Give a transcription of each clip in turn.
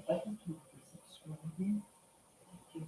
Thank you for subscribing. Thank you.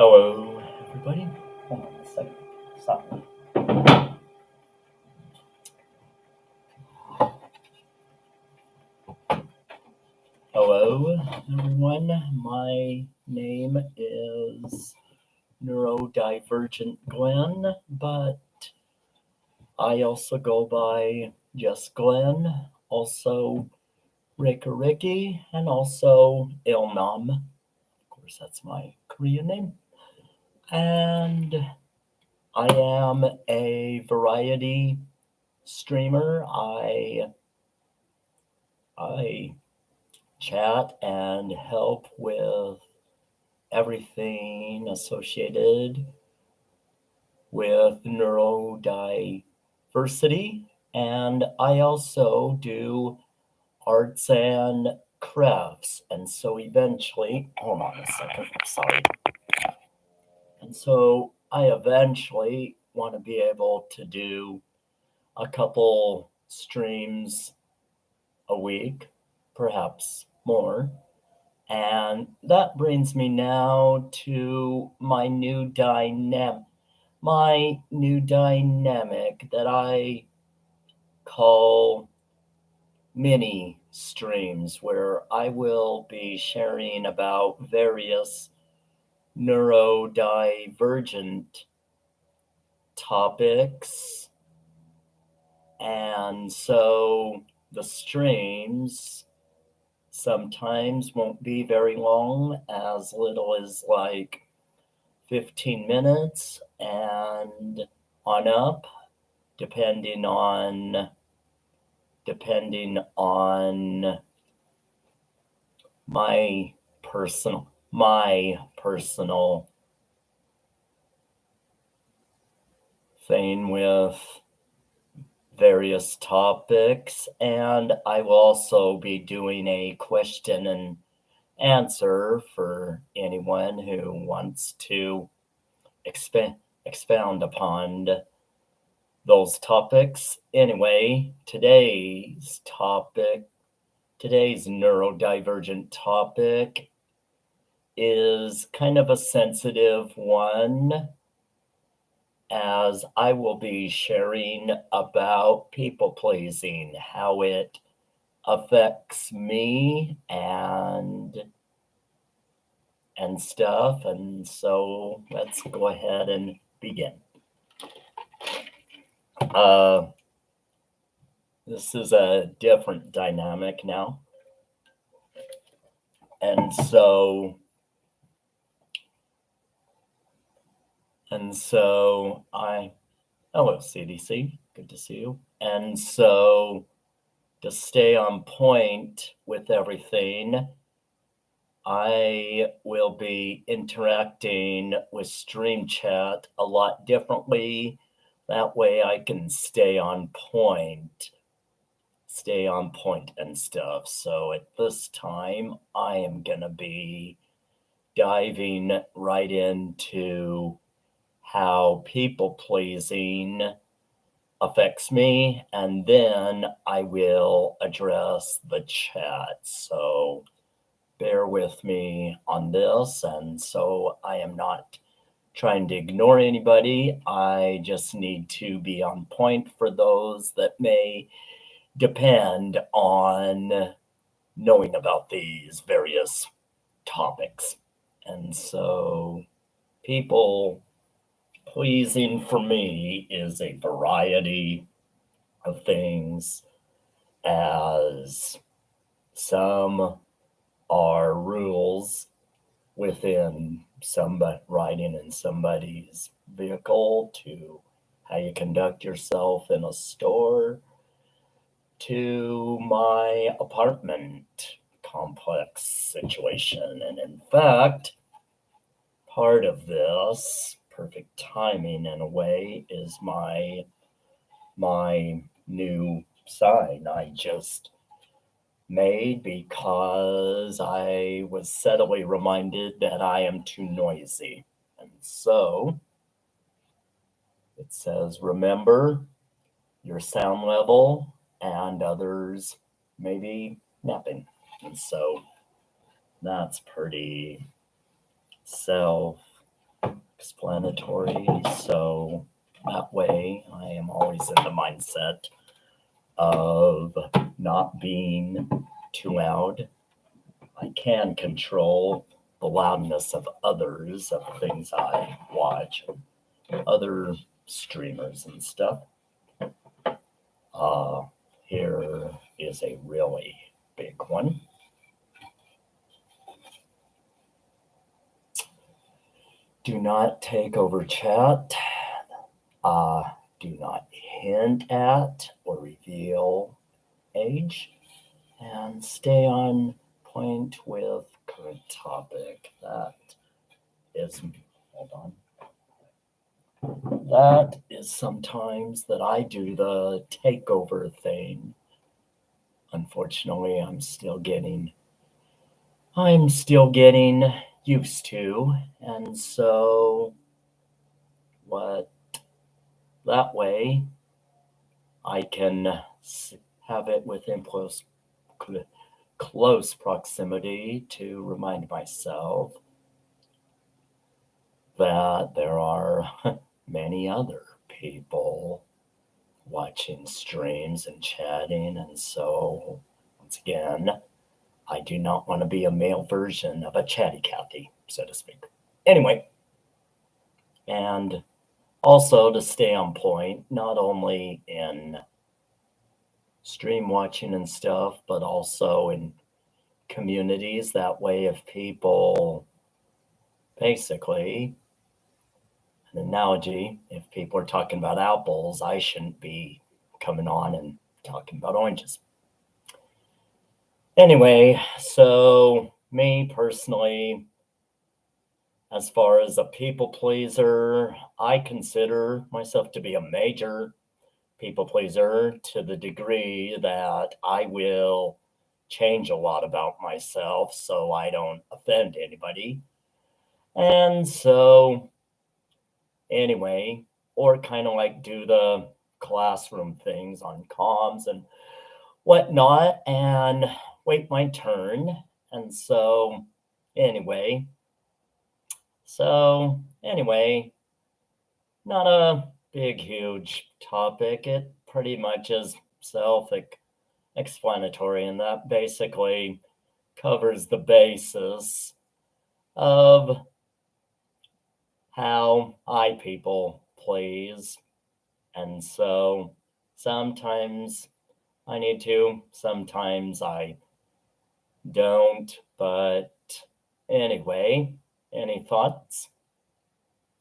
Hello, everybody. Hold on a second. Stop. Hello, everyone. My name is Neurodivergent Glenn, but I also go by just Glenn, also Ricky, and also Ilnam. Of course, that's my Korean name. And I am a variety streamer. I chat and help with everything associated with neurodiversity. And I also do arts and crafts. And so eventually, hold on a second, sorry. And so I eventually want to be able to do a couple streams a week, perhaps more. And that brings me now to my new dynamic that I call mini streams where I will be sharing about various neurodivergent topics. And so the streams sometimes won't be very long, as little as like 15 minutes and on up, depending on my personal thing with various topics. And I will also be doing a question and answer for anyone who wants to expound upon those topics. Anyway, today's neurodivergent topic is kind of a sensitive one, as I will be sharing about people pleasing, how it affects me and stuff. And so let's go ahead and begin. This is a different dynamic now. And so hello CDC, good to see you. And so to stay on point with everything, I will be interacting with Stream Chat a lot differently. That way I can stay on point and stuff. So at this time, I am going to be diving right into how people pleasing affects me, and then I will address the chat. So bear with me on this. And so I am not trying to ignore anybody. I just need to be on point for those that may depend on knowing about these various topics. And so people pleasing for me is a variety of things, as some are rules within somebody riding in somebody's vehicle, to how you conduct yourself in a store, to my apartment complex situation. And in fact, part of this perfect timing in a way is my new sign I just made, because I was subtly reminded that I am too noisy. And so it says, remember your sound level, and others may be napping. And so that's pretty self-explanatory. So that way I am always in the mindset of not being too loud. I can control the loudness of others, of things I watch, other streamers and stuff. Here is a really big one. Do not take over chat. Do not hint at or reveal age. And stay on point with current topic. That is sometimes that I do the takeover thing. Unfortunately, I'm still getting used to. And so that way I can have it within close proximity to remind myself that there are many other people watching streams and chatting. And so once again, I do not want to be a male version of a chatty Cathy, so to speak. Anyway, and also to stay on point, not only in stream watching and stuff, but also in communities. That way, if people, basically, an analogy, if people are talking about apples, I shouldn't be coming on and talking about oranges. Anyway, so me personally, as far as a people pleaser, I consider myself to be a major people pleaser to the degree that I will change a lot about myself so I don't offend anybody. And so, anyway, or kind of like do the classroom things on comms and whatnot and wait my turn. And so, anyway, not a big, huge topic. It pretty much is self-explanatory, and that basically covers the basis of how I people please. And so sometimes I need to, sometimes I don't. But anyway, any thoughts?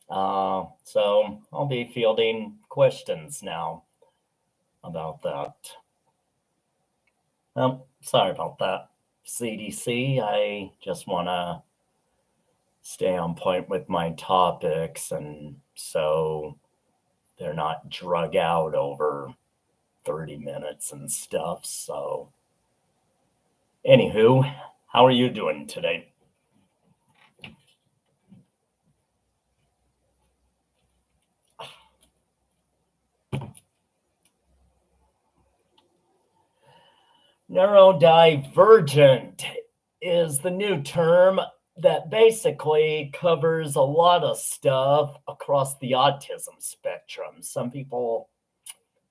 So I'll be fielding questions now about that. Sorry about that, CDC. I just want to stay on point with my topics, and so they're not drug out over 30 minutes and stuff. So, anywho, how are you doing today? Neurodivergent is the new term that basically covers a lot of stuff across the autism spectrum. Some people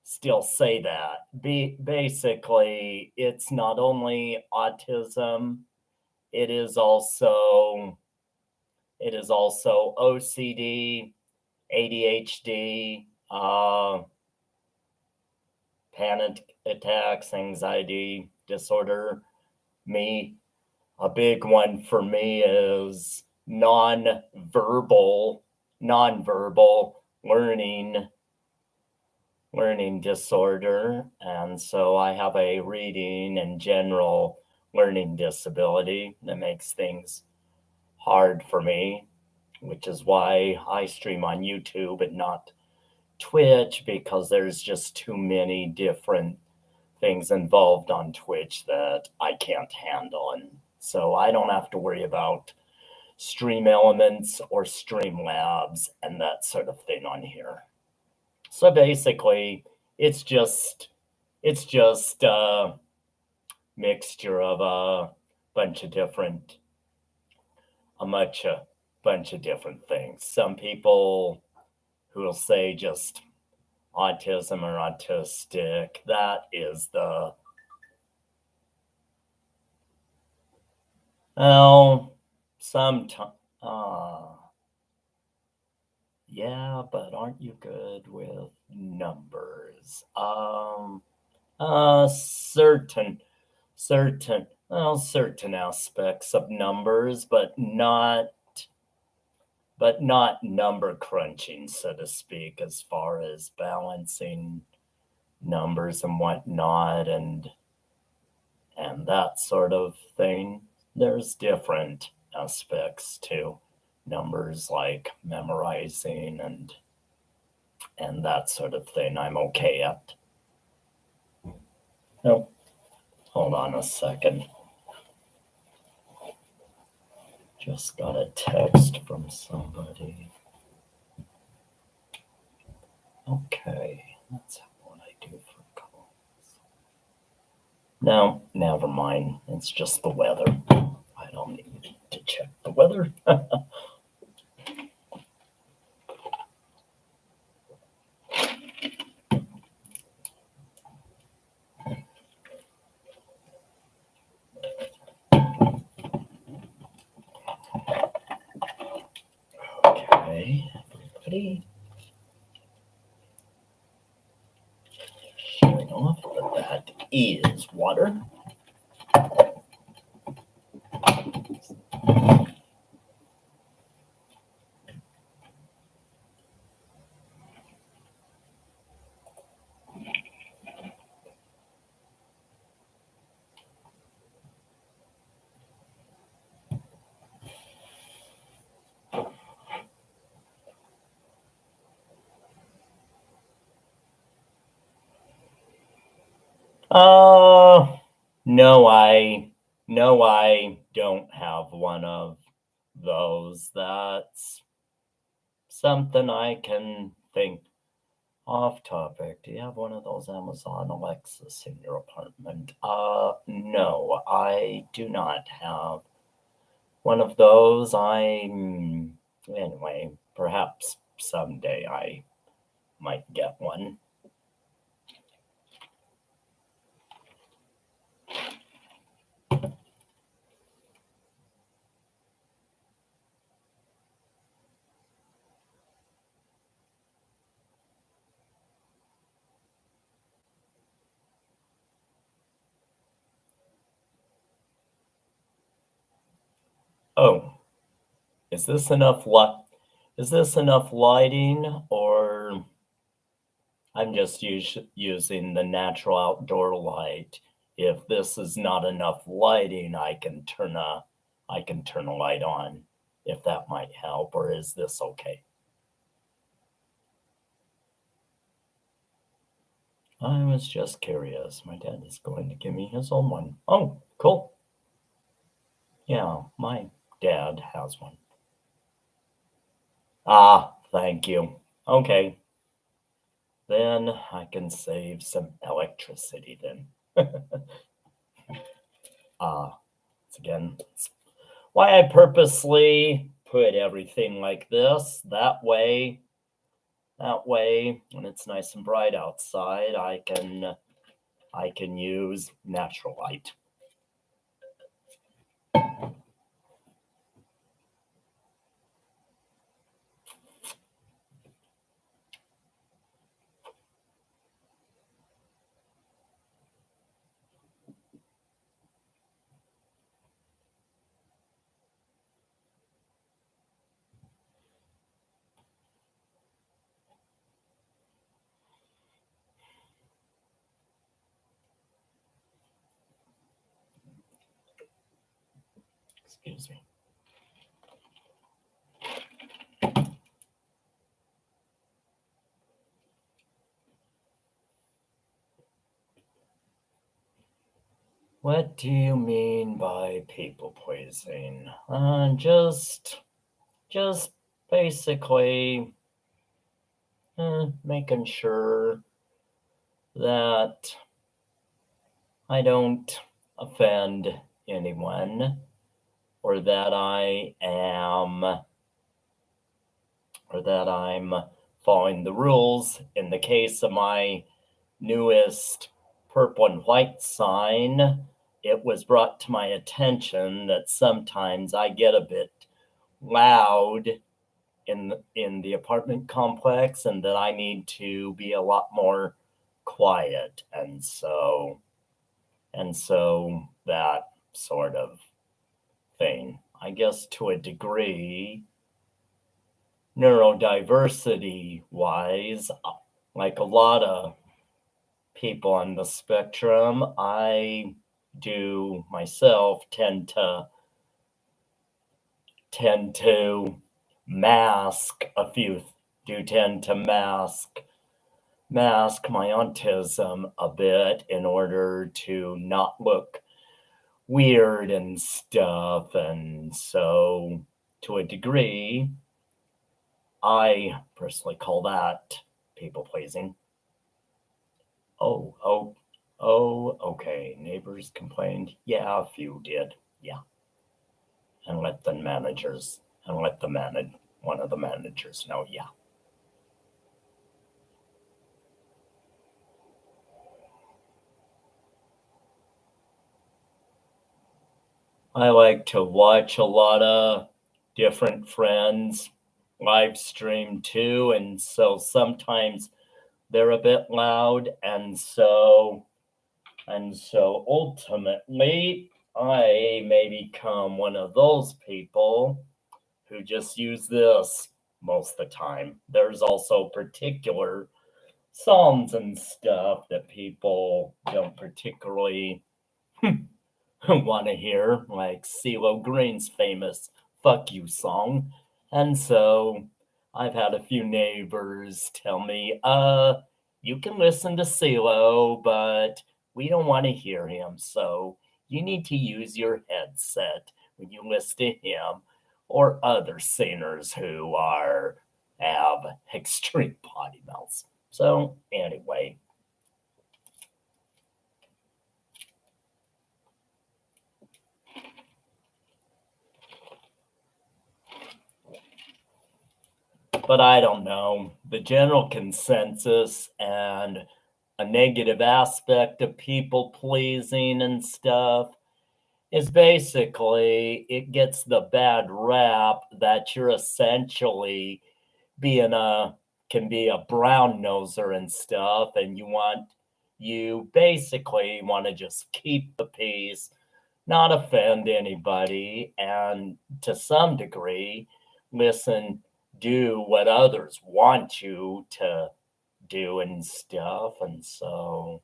still say that. Basically, it's not only autism, it is also OCD, ADHD, panic attacks, anxiety disorder. A big one for me is nonverbal learning disorder. And so I have a reading and general learning disability that makes things hard for me, which is why I stream on YouTube and not Twitch, because there's just too many different things involved on Twitch that I can't handle. And so I don't have to worry about stream elements or stream labs and that sort of thing on here. So basically, it's just a mixture of a bunch of different things. Some people who will say just autism or autistic, that is sometimes, yeah, but aren't you good with numbers? Certain aspects of numbers, but not number crunching, so to speak, as far as balancing numbers and whatnot and that sort of thing. There's different aspects to numbers, like memorizing and that sort of thing I'm okay at. Oh, hold on a second. Just got a text from somebody. Okay, that's what I do for calls. No, never mind. It's just the weather. I don't need to check the weather. gravity. Showing off, but that is water. No, I don't have one of those. That's something I can think. Off topic. Do you have one of those Amazon Alexas in your apartment? No, I do not have one of those. Anyway, perhaps someday I might get one. Oh, is this enough lighting, or I'm just using the natural outdoor light? If this is not enough lighting, I can turn a light on, if that might help, or is this okay? I was just curious. My dad is going to give me his own one. Oh, cool. Yeah, my dad has one. Ah, thank you. Okay. Then I can save some electricity then. It's why I purposely put everything like this. That way, when it's nice and bright outside, I can use natural light. Excuse me. What do you mean by people pleasing? Just basically making sure that I don't offend anyone, or that I'm following the rules. In the case of my newest purple and white sign, it was brought to my attention that sometimes I get a bit loud in the apartment complex, and that I need to be a lot more quiet, and so that sort of thing. I guess to a degree, neurodiversity wise, like a lot of people on the spectrum, I do myself tend to mask a few do tend to mask my autism a bit in order to not look weird and stuff. And so to a degree, I personally call that people pleasing. Oh, okay. Neighbors complained. Yeah, a few did. Yeah. And let the one of the managers know. Yeah. I like to watch a lot of different friends live stream too, and so sometimes they're a bit loud, and so ultimately I may become one of those people who just use this most of the time. There's also particular songs and stuff that people don't particularly want to hear, like CeeLo Green's famous Fuck You song. And so I've had a few neighbors tell me, you can listen to CeeLo, but we don't want to hear him. So you need to use your headset when you listen to him or other singers who have extreme potty mouths. So anyway, but I don't know. The general consensus and a negative aspect of people pleasing and stuff is basically it gets the bad rap that you're essentially being can be a brown noser and stuff, and you basically want to just keep the peace, not offend anybody, and to some degree do what others want you to do and stuff. And so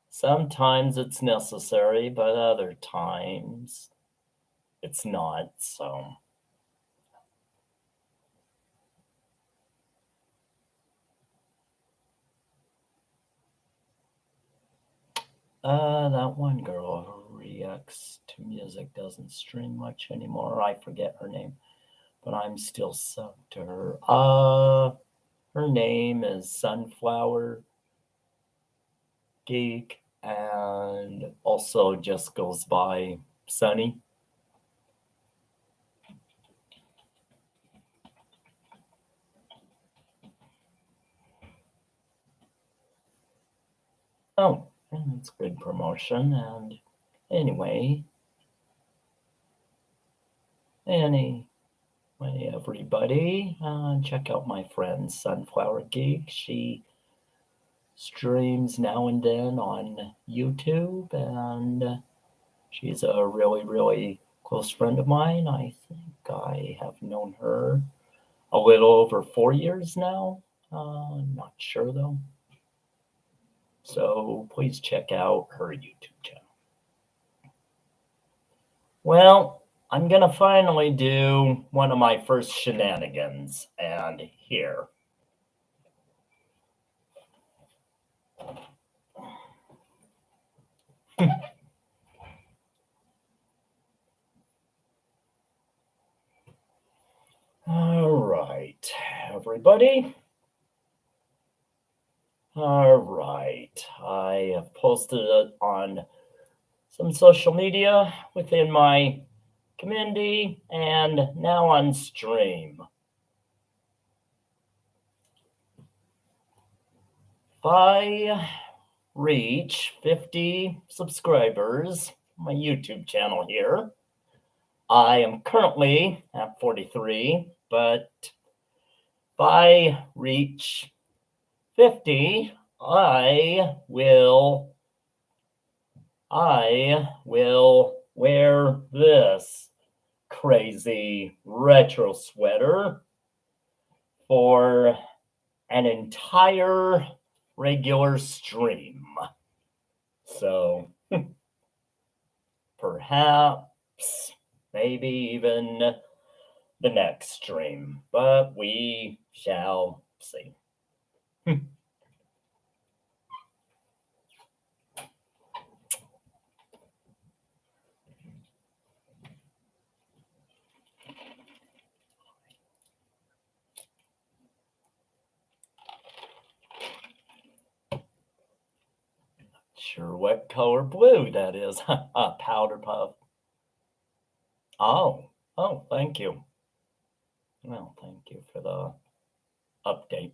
sometimes it's necessary, but other times it's not. So that one girl who reacts to music doesn't stream much anymore. I forget her name, but I'm still sucked to her. Her name is Sunflower Geek, and also just goes by Sunny. Oh, that's good promotion. And anyway, everybody, check out my friend Sunflower Geek. She streams now and then on YouTube, and she's a really, really close friend of mine. I think I have known her a little over 4 years now. Not sure though. So please check out her YouTube channel. Well, I'm gonna finally do one of my first shenanigans, and here. All right, everybody. All right, I have posted it on some social media within my community and now on stream. If I reach 50 subscribers, my YouTube channel here, I am currently at 43, but if I reach 50, I will wear this crazy retro sweater for an entire regular stream. So perhaps, maybe even the next stream, but we shall see. Sure what color blue that is. Powder puff. Oh, thank you. Well, thank you for the update.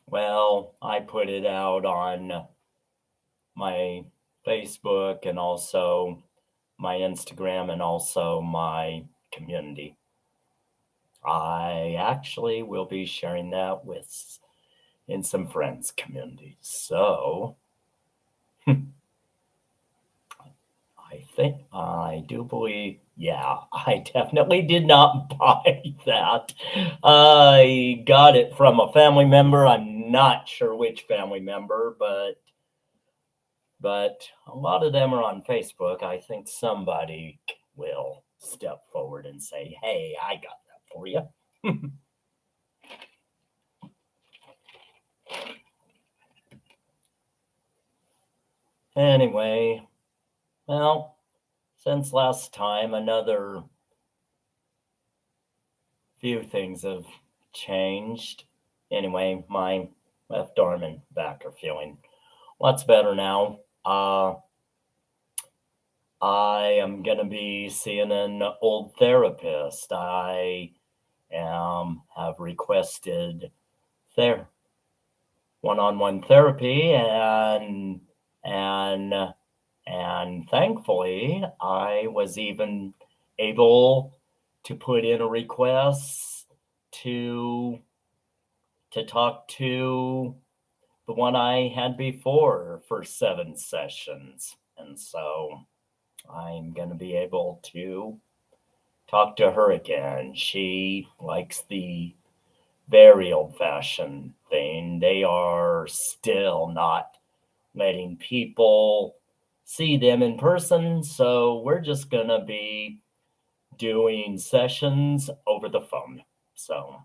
Well, I put it out on my Facebook and also my Instagram and also my community. I actually will be sharing that in some friends' communities. So I do believe, yeah, I definitely did not buy that. I got it from a family member. I'm not sure which family member, but a lot of them are on Facebook. I think somebody will step forward and say, hey, I got that for you. Anyway, well, since last time, another few things have changed. Anyway, my left arm and back are feeling lots better now. I am going to be seeing an old therapist. I have requested one-on-one therapy, and thankfully I was even able to put in a request to talk to the one I had before for 7 sessions. And so I'm going to be able to talk to her again. She likes the very old-fashioned thing. They are still not letting people see them in person, so we're just going to be doing sessions over the phone. So,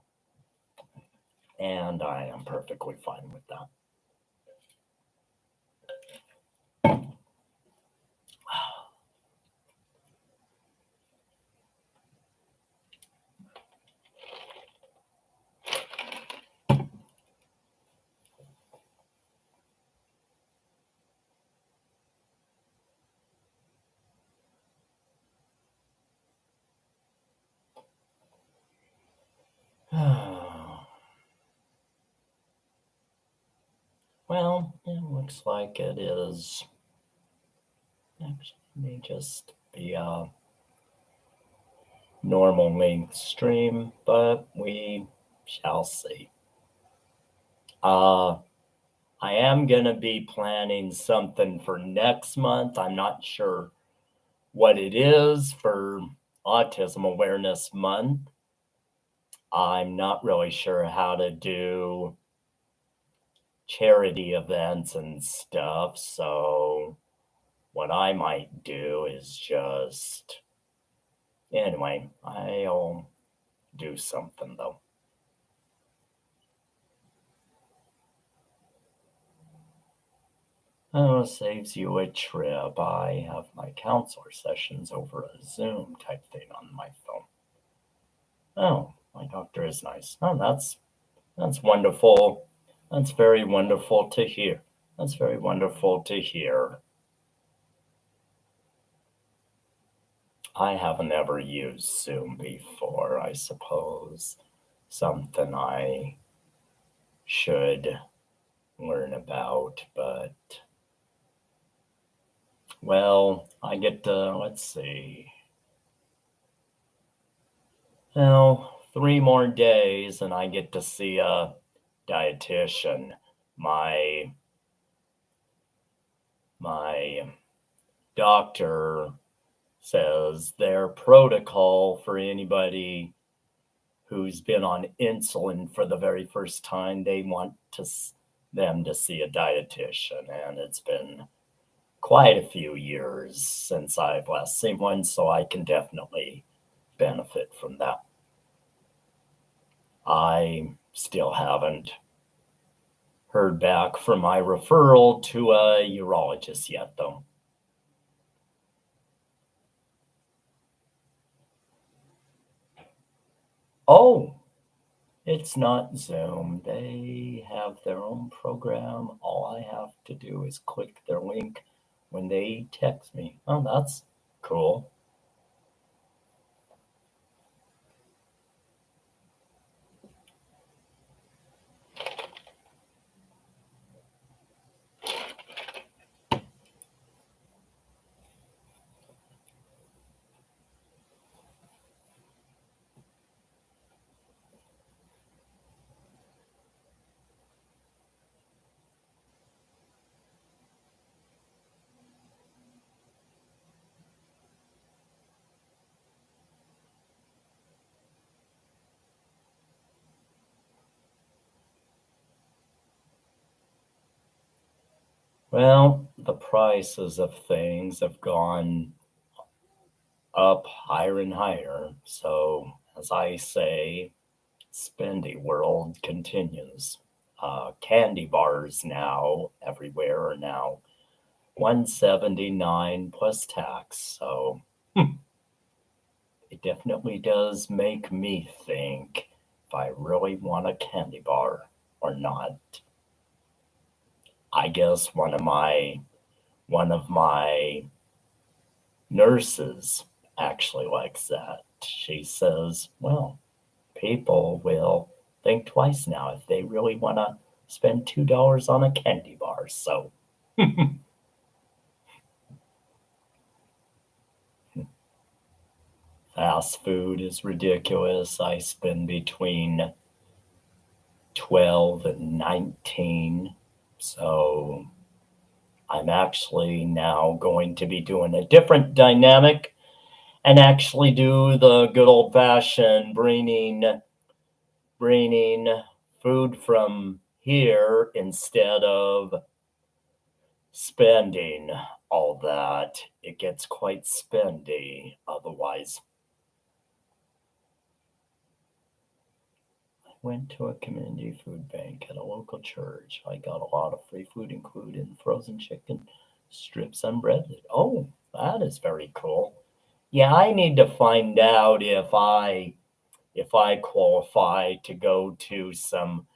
and I am perfectly fine with that. Well, it looks like it is. Actually, may just be a normal length stream, but we shall see. I am going to be planning something for next month. I'm not sure what it is for Autism Awareness Month. I'm not really sure how to do charity events and stuff. So what I might do is just, anyway, I'll do something though. Oh, saves you a trip. I have my counselor sessions over a Zoom type thing on my phone. Oh, my doctor is nice. Oh, that's wonderful. That's very wonderful to hear. That's very wonderful to hear. I haven't ever used Zoom before. I suppose something I should learn about, but well, I get to, let's see. Well, 3 more days and I get to see a dietitian. My doctor says their protocol for anybody who's been on insulin for the very first time, they want them to see a dietitian, and it's been quite a few years since I've last seen one, so I can definitely benefit from that. I still haven't heard back from my referral to a urologist yet, though. Oh, it's not Zoom. They have their own program. All I have to do is click their link when they text me. Oh, that's cool. Well, the prices of things have gone up higher and higher. So, as I say, spendy world continues. Candy bars now everywhere are now $179 plus tax. So it definitely does make me think if I really want a candy bar or not. I guess one of my nurses actually likes that. She says, well, people will think twice now if they really want to spend $2 on a candy bar. So fast food is ridiculous. I spend between 12 and 19. So I'm actually now going to be doing a different dynamic and actually do the good old fashioned bringing food from here instead of spending all that. It gets quite spendy otherwise. I went to a community food bank at a local church. I got a lot of free food, including frozen chicken strips unbreaded. Oh, that is very cool. Yeah, I need to find out if I qualify to go to some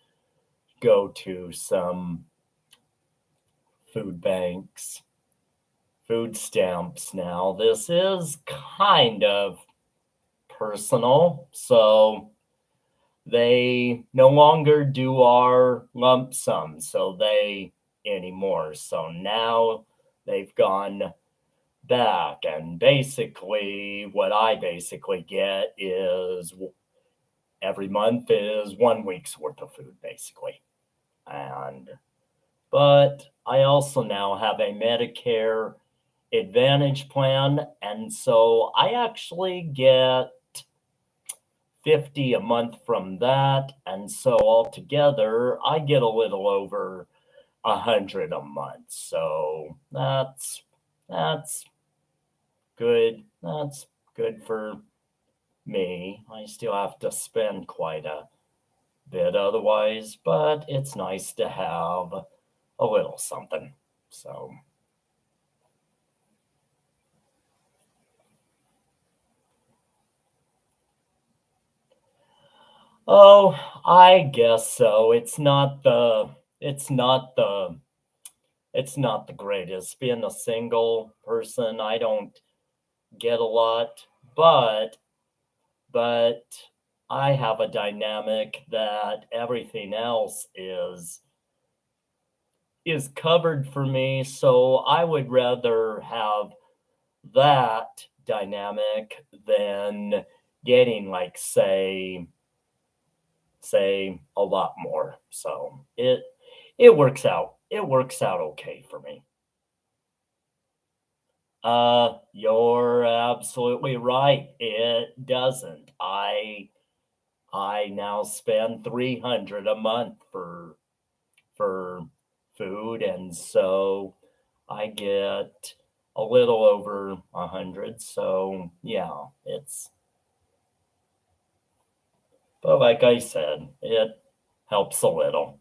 food banks, food stamps now. This is kind of personal, so they no longer do our lump sum anymore. So now they've gone back, and basically what I basically get is every month is 1 week's worth of food basically. But I also now have a Medicare Advantage plan, and so I actually get 50 a month from that, and so altogether I get a little over 100 a month. So that's good. That's good for me. I still have to spend quite a bit otherwise, but it's nice to have a little something. So oh, I guess so. It's not the greatest. Being a single person, I don't get a lot, but I have a dynamic that everything else is covered for me, so I would rather have that dynamic than getting like say a lot more. So it works out. It works out okay for me. You're absolutely right. It doesn't. I now spend 300 a month for food, and so I get a little over 100. So yeah, but like I said, it helps a little.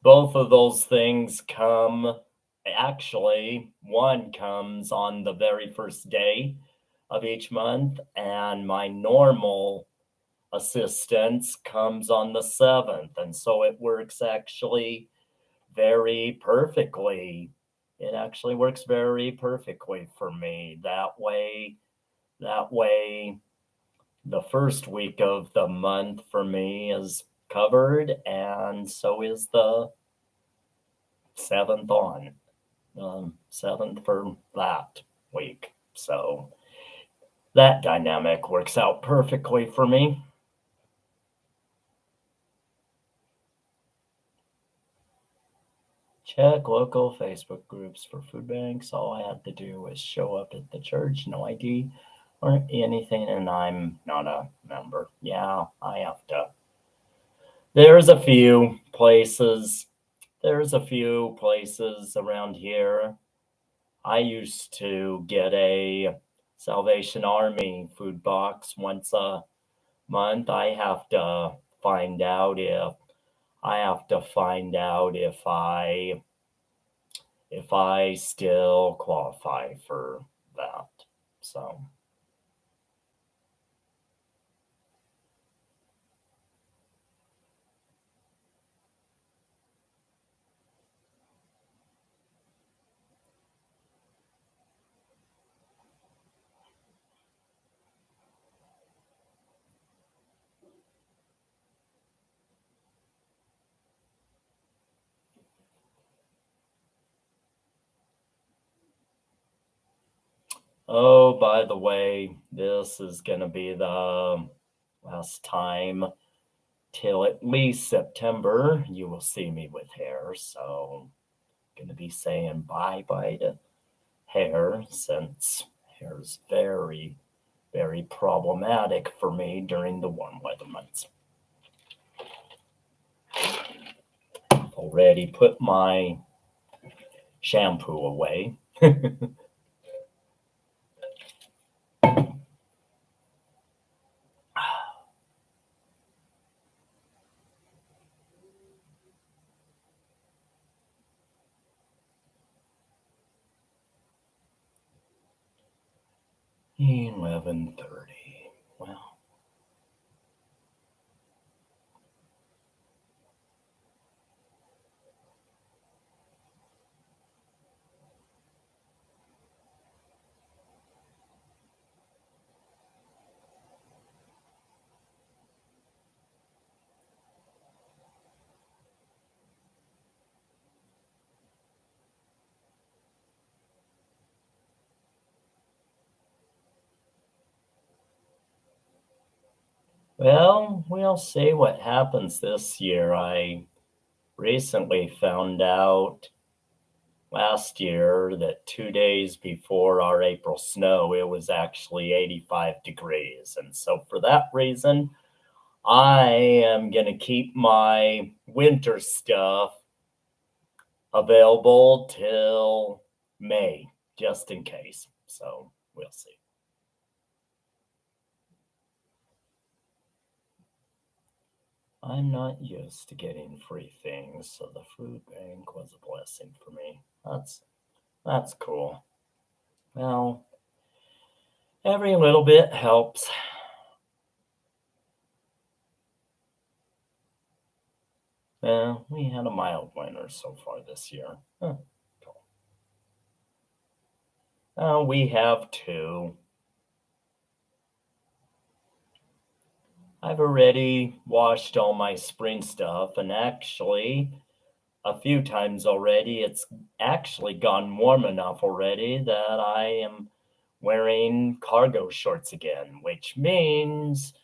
Both of those things one comes on the very first day of each month, and my normal assistance comes on the 7th. And so it works actually very perfectly. It actually works very perfectly for me. That way, the first week of the month for me is covered, and so is the 7th on. 7th for that week. So that dynamic works out perfectly for me. Check local Facebook groups for food banks. All I had to do was show up at the church, no ID, or anything, and I'm not a member. Yeah, I have to. There's a few places. There's a few places around here. I used to get a Salvation Army food box once a month. Find out if I have to find out if I still qualify for that. So oh, by the way, this is gonna be the last time till at least September you will see me with hair. So I'm gonna be saying bye to hair since hair is very, very problematic for me during the warm weather months. I've already put my shampoo away. 11:30. Well, we'll see what happens this year. I recently found out last year that 2 days before our April snow, it was actually 85 degrees. And so, for that reason, I am going to keep my winter stuff available till May, just in case. So, we'll see. I'm not used to getting free things, so the food bank was a blessing for me. That's cool. Well, every little bit helps. We had a mild winter so far this year. Cool. We have two. I've already washed all my spring stuff, and actually, a few times already, it's actually gotten warm enough already that I am wearing cargo shorts again, which means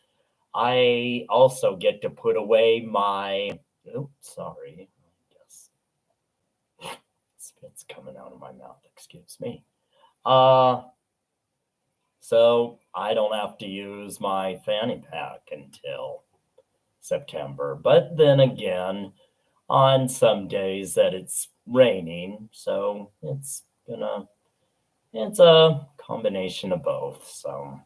I also get to put away my. Oh, sorry. I guess spit's coming out of my mouth. Excuse me. So I don't have to use my fanny pack until September. But then again, on some days that it's raining, so it's a combination of both. So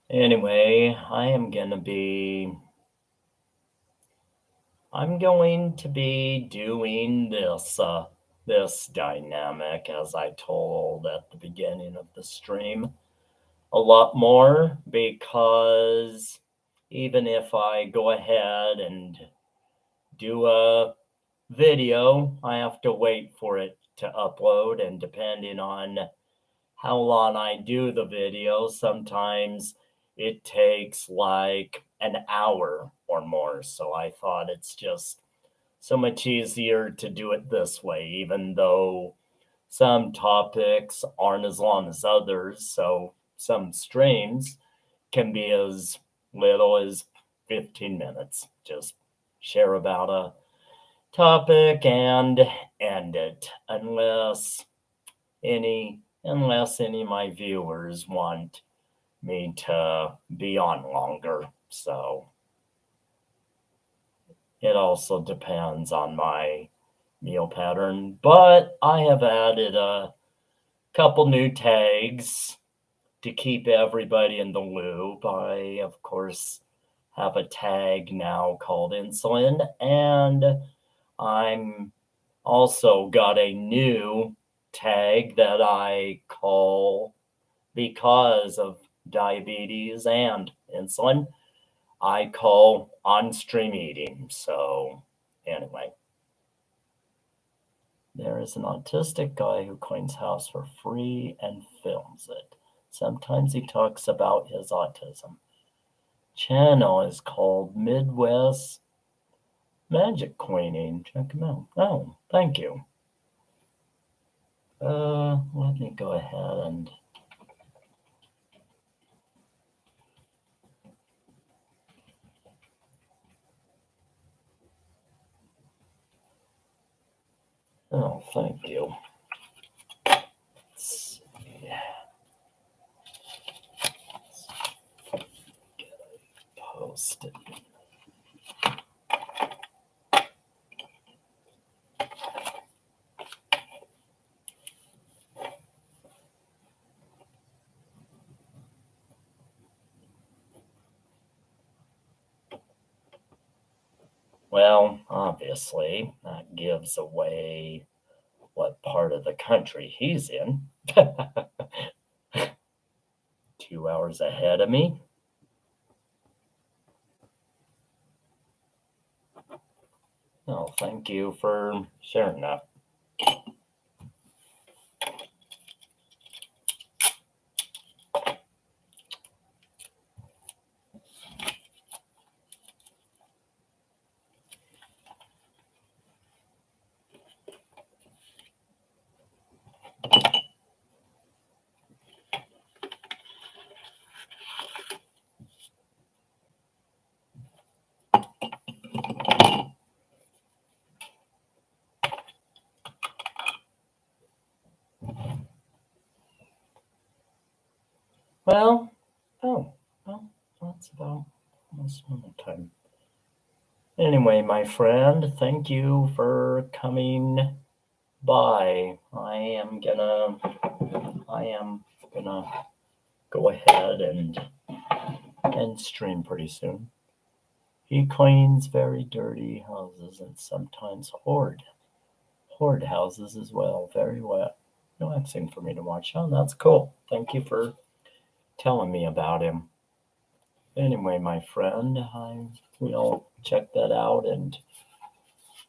anyway, I'm going to be doing this dynamic, as I told at the beginning of the stream, a lot more, because even if I go ahead and do a video, I have to wait for it to upload, and depending on how long I do the video, sometimes it takes like an hour or more. So I thought it's just so much easier to do it this way, even though some topics aren't as long as others. So some streams can be as little as 15 minutes. Just share about a topic and end it, unless any of my viewers want me to be on longer. So it also depends on my meal pattern, but I have added a couple new tags to keep everybody in the loop. I, of course, have a tag now called insulin, and I'm also got a new tag that I call, because of diabetes and insulin, I call on-stream eating. So anyway, there is an autistic guy who cleans house for free and films it. Sometimes he talks about his autism. Channel is called Midwest Magic Queening. Check him out. Oh, thank you. Let me go ahead and oh, thank you. Let's see. Get a post-it. Well, obviously, that gives away what part of the country he's in. 2 hours ahead of me. Oh, thank you for sharing that. Well, that's about almost normal time. Anyway, my friend, thank you for coming by. I am gonna go ahead and stream pretty soon. He cleans very dirty houses and sometimes hoard houses as well. Very relaxing for me to watch. Oh, that's cool. Thank you for telling me about him. Anyway, my friend, we'll check that out. And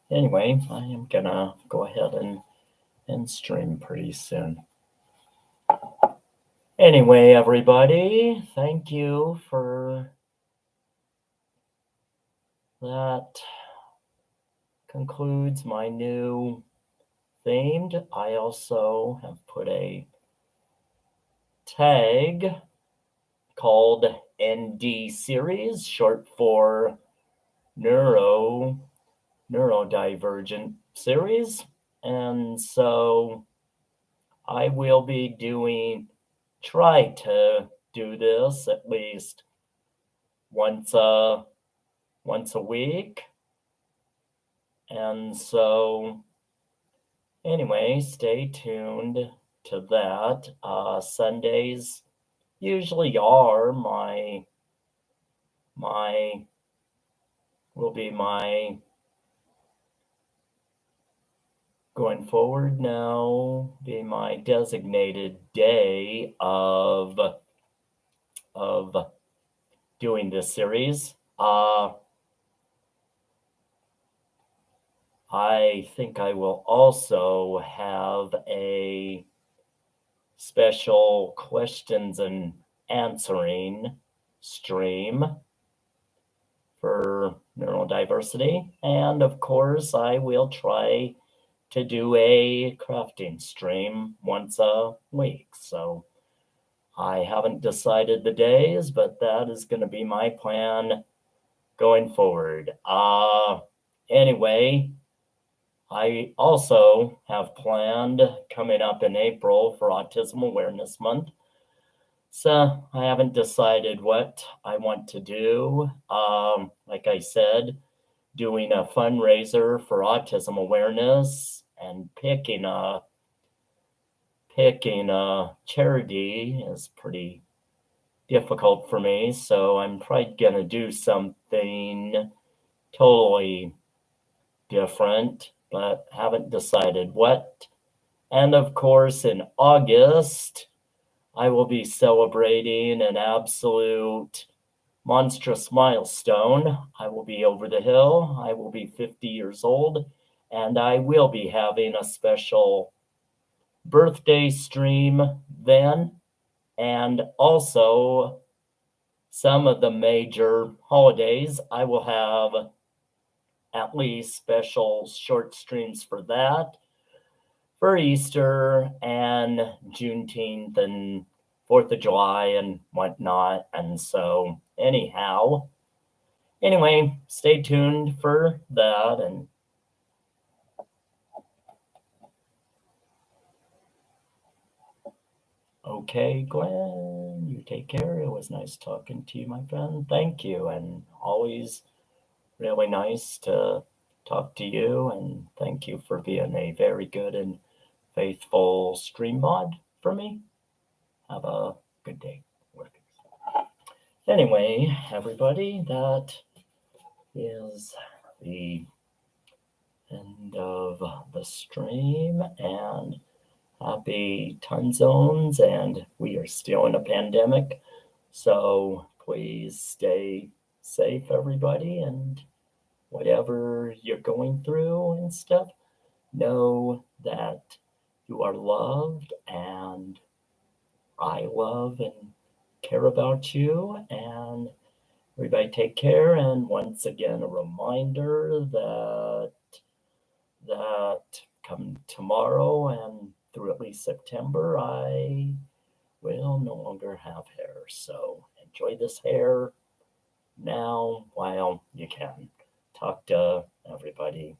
anyway, I am gonna go ahead and stream pretty soon. Anyway, everybody, thank you for that. Concludes my new themed. I also have put a tag called ND series, short for Neurodivergent series. And so I will be try to do this at least once a week. And so anyway, stay tuned to that. Sundays usually are will be my going forward now, be my designated day of doing this series. I think I will also have a special questions and answering stream for neurodiversity. And of course, I will try to do a crafting stream once a week. So I haven't decided the days, but that is going to be my plan going forward. Anyway, I also have planned coming up in April for Autism Awareness Month. So I haven't decided what I want to do. Like I said, doing a fundraiser for autism awareness and picking a charity is pretty difficult for me. So I'm probably gonna do something totally different, but haven't decided what. And of course, in August, I will be celebrating an absolute monstrous milestone. I will be over the hill. I will be 50 years old, and I will be having a special birthday stream then, and also some of the major holidays. I will have at least special short streams for that, for Easter and Juneteenth and 4th of July and whatnot. And so anyway, stay tuned for that. And okay, Glenn, you take care. It was nice talking to you, my friend. Thank you. And always really nice to talk to you. And thank you for being a very good and faithful stream mod for me. Have a good day. Anyway, everybody, that is the end of the stream, and happy Timezones. And we are still in a pandemic, so please stay safe, everybody, and whatever you're going through and stuff, know that you are loved, and I love and care about you. And everybody take care. And once again, a reminder that come tomorrow and through at least September, I will no longer have hair. So enjoy this hair now while you can. Talk to everybody